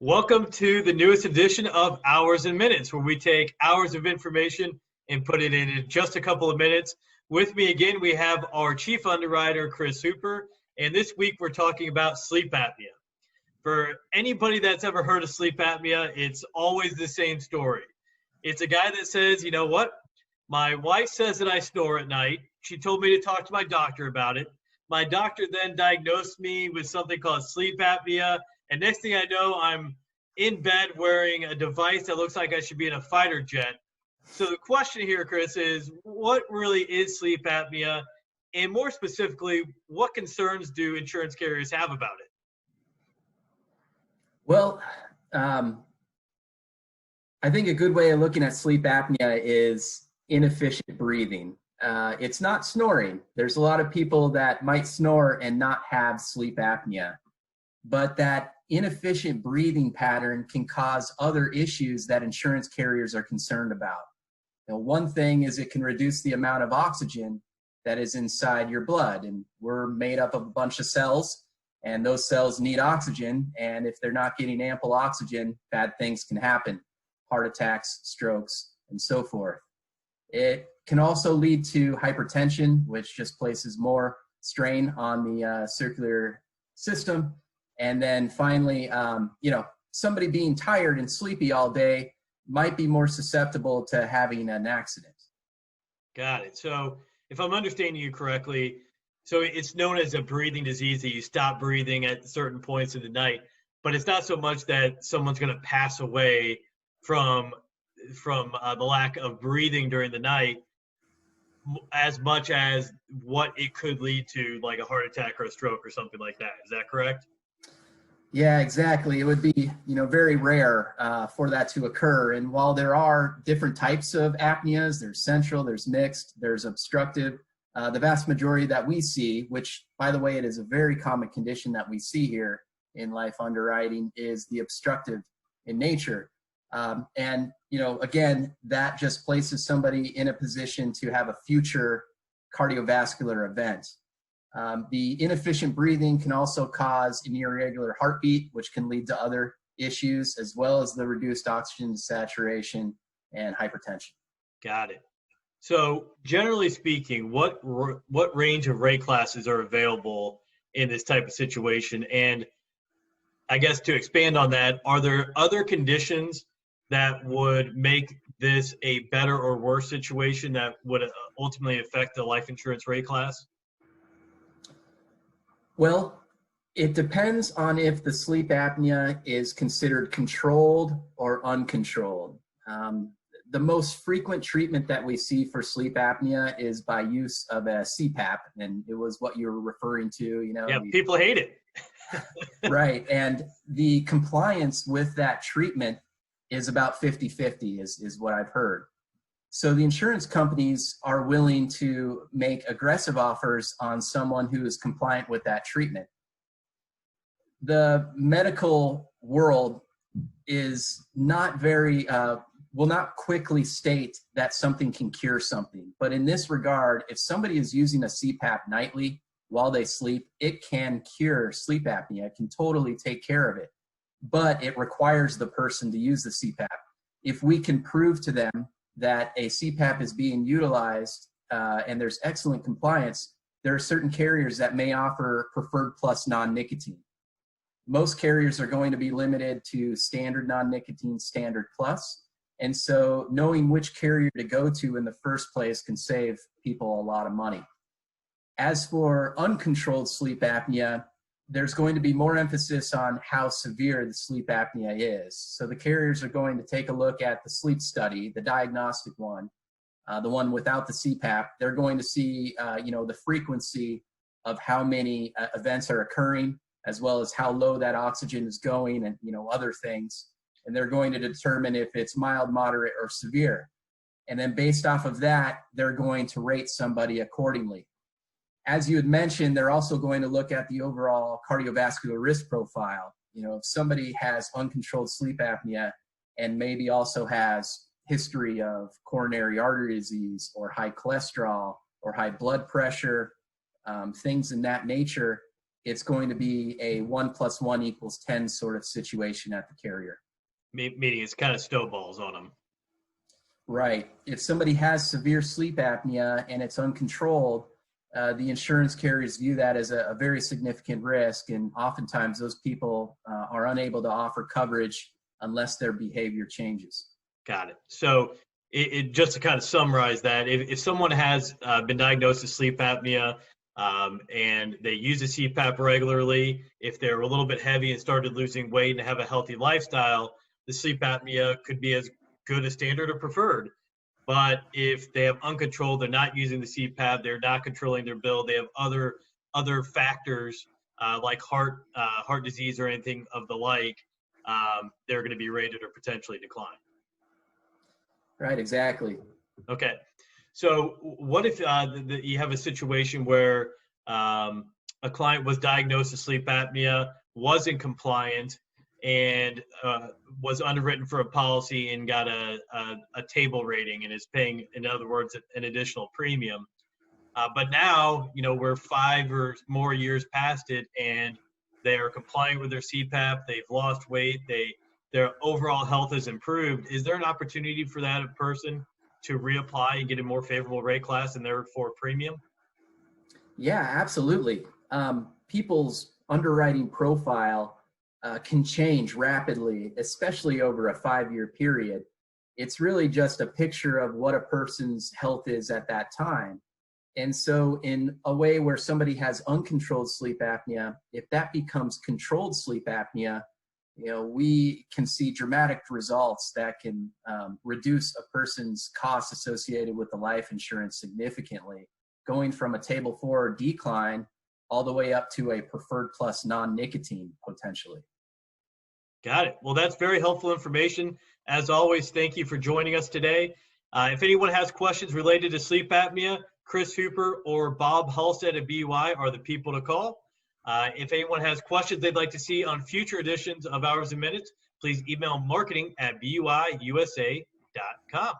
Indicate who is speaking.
Speaker 1: Welcome to the newest edition of Hours and Minutes, where we take hours of information and put it in just a couple of minutes. With me again, we have our chief underwriter, Chris Hooper, and this week we're talking about sleep apnea. For anybody that's ever heard of sleep apnea, it's always the same story. It's a guy that says, you know what? My wife says that I snore at night. She told me to talk to my doctor about it. My doctor then diagnosed me with something called sleep apnea. And next thing I know, I'm in bed wearing a device that looks like I should be in a fighter jet. So the question here, Chris, is what really is sleep apnea? And more specifically, what concerns do insurance carriers have about it?
Speaker 2: Well, I think a good way of looking at sleep apnea is inefficient breathing. It's not snoring. There's a lot of people that might snore and not have sleep apnea, but that inefficient breathing pattern can cause other issues that insurance carriers are concerned about. One thing is it can reduce the amount of oxygen that is inside your blood, and we're made up of a bunch of cells, and those cells need oxygen, and if they're not getting ample oxygen, bad things can happen: heart attacks, strokes, and so forth. It can also lead to hypertension, which just places more strain on the circular system. And then finally, somebody being tired and sleepy all day might be more susceptible to having an accident.
Speaker 1: Got it. So if I'm understanding you correctly, so it's known as a breathing disease that you stop breathing at certain points of the night, but it's not so much that someone's going to pass away from the lack of breathing during the night, as much as what it could lead to, like a heart attack or a stroke or something like that. Is that correct?
Speaker 2: Yeah, exactly. It would be, very rare for that to occur. And while there are different types of apneas, there's central, there's mixed, there's obstructive. The vast majority that we see, which, by the way, it is a very common condition that we see here in life underwriting, is the obstructive in nature. Again, that just places somebody in a position to have a future cardiovascular event. The inefficient breathing can also cause an irregular heartbeat, which can lead to other issues, as well as the reduced oxygen saturation and hypertension.
Speaker 1: Got it. So generally speaking, what range of rate classes are available in this type of situation? And I guess to expand on that, are there other conditions that would make this a better or worse situation that would ultimately affect the life insurance rate class?
Speaker 2: Well, it depends on if the sleep apnea is considered controlled or uncontrolled. The most frequent treatment that we see for sleep apnea is by use of a CPAP, and it was what you were referring to.
Speaker 1: Yeah, people hate it.
Speaker 2: Right, and the compliance with that treatment is about 50-50 is what I've heard. So the insurance companies are willing to make aggressive offers on someone who is compliant with that treatment. The medical world is not very, will not quickly state that something can cure something. But in this regard, if somebody is using a CPAP nightly while they sleep, it can cure sleep apnea. It can totally take care of it. But it requires the person to use the CPAP. If we can prove to them that a CPAP is being utilized and there's excellent compliance, there are certain carriers that may offer preferred plus non-nicotine. Most carriers are going to be limited to standard non-nicotine, standard plus. And so knowing which carrier to go to in the first place can save people a lot of money. As for uncontrolled sleep apnea, there's going to be more emphasis on how severe the sleep apnea is. So the carriers are going to take a look at the sleep study, the diagnostic one, the one without the CPAP. They're going to see, the frequency of how many events are occurring, as well as how low that oxygen is going, and other things. And they're going to determine if it's mild, moderate, or severe. And then based off of that, they're going to rate somebody accordingly. As you had mentioned, they're also going to look at the overall cardiovascular risk profile. If somebody has uncontrolled sleep apnea and maybe also has history of coronary artery disease or high cholesterol or high blood pressure, things in that nature, it's going to be a 1 + 1 = 10 sort of situation at the carrier.
Speaker 1: Meaning it's kind of snowballs on them.
Speaker 2: Right. If somebody has severe sleep apnea and it's uncontrolled, the insurance carriers view that as a very significant risk, and oftentimes those people are unable to offer coverage unless their behavior changes.
Speaker 1: Got it. So just to kind of summarize that, if someone has been diagnosed with sleep apnea and they use a CPAP regularly, if they're a little bit heavy and started losing weight and have a healthy lifestyle, the sleep apnea could be as good as standard or preferred. But if they have uncontrolled, they're not using the CPAP, they're not controlling their bill, they have other factors like heart disease or anything of the like, they're going to be rated or potentially decline.
Speaker 2: Right, exactly.
Speaker 1: Okay. So what if you have a situation where a client was diagnosed with sleep apnea, wasn't compliant, and was underwritten for a policy and got a table rating and is paying, in other words, an additional premium. But now, we're 5 or more years past it, and they are compliant with their CPAP, they've lost weight, their overall health has improved. Is there an opportunity for that person to reapply and get a more favorable rate class and therefore premium?
Speaker 2: Yeah, absolutely. People's underwriting profile can change rapidly, especially over a 5-year period. It's really just a picture of what a person's health is at that time. And so in a way where somebody has uncontrolled sleep apnea, if that becomes controlled sleep apnea, we can see dramatic results that can reduce a person's costs associated with the life insurance significantly, going from a table 4 decline all the way up to a preferred plus non-nicotine potentially.
Speaker 1: Got it. Well, that's very helpful information. As always, thank you for joining us today. If anyone has questions related to sleep apnea, Chris Hooper or Bob Halstead at BUI are the people to call. If anyone has questions they'd like to see on future editions of Hours and Minutes, please email marketing@buiusa.com.